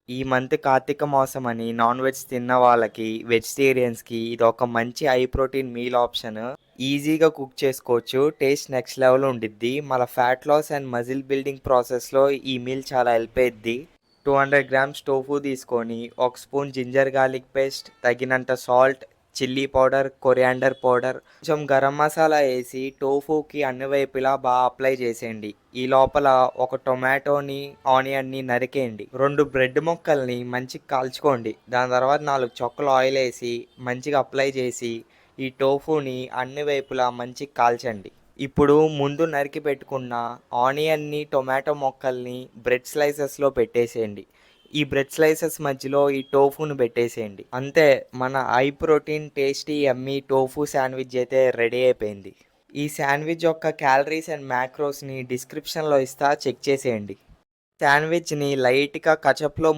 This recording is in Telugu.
ఈ మంత్ కార్తీక మాసం అని నాన్ వెజ్ తిన్న వాళ్ళకి, వెజిటేరియన్స్‌కి ఇదొక మంచి హై ప్రోటీన్ మీల్ ఆప్షన్. ఈజీగా కుక్ చేసుకోవచ్చు. టేస్ట్ నెక్స్ట్ లెవెల్ ఉండిద్ది. మన fat loss and muscle building ప్రాసెస్‌లో ఈ మీల్ చాలా హెల్ప్ అయిద్ది. 200 గ్రామ్స్ టోఫు తీసుకొని, ఒక స్పూన్ జింజర్ గార్లిక్ పేస్ట్, తగినంత salt, chilli powder, coriander powder, కొంచెం గరం మసాలా వేసి టోఫూకి అన్ని వైపులా బాగా అప్లై చేసేయండి. ఈ లోపల ఒక టొమాటోని, ఆనియన్ని నరికేయండి. 2 బ్రెడ్ ముక్కల్ని మంచిగా కాల్చుకోండి. దాని తర్వాత 4 చుక్కలు ఆయిల్ వేసి మంచిగా అప్లై చేసి ఈ టోఫూని అన్ని వైపులా మంచిగా కాల్చండి. ఇప్పుడు ముందు నరికి పెట్టుకున్న ఆనియన్ని, టొమాటో ముక్కల్ని బ్రెడ్ స్లైసెస్లో పెట్టేసేయండి. ఈ బ్రెడ్ స్లైసెస్ మధ్యలో ఈ టోఫును పెట్టేసేయండి. అంతే, మన హై ప్రోటీన్ టేస్టీ యమ్మీ టోఫు శాండ్విచ్ అయితే రెడీ అయిపోయింది. ఈ శాండ్విచ్ యొక్క క్యాలరీస్ అండ్ మ్యాక్రోస్ని డిస్క్రిప్షన్లో ఇస్తా, చెక్ చేసేయండి. శాండ్విచ్ని లైట్గా కచప్లో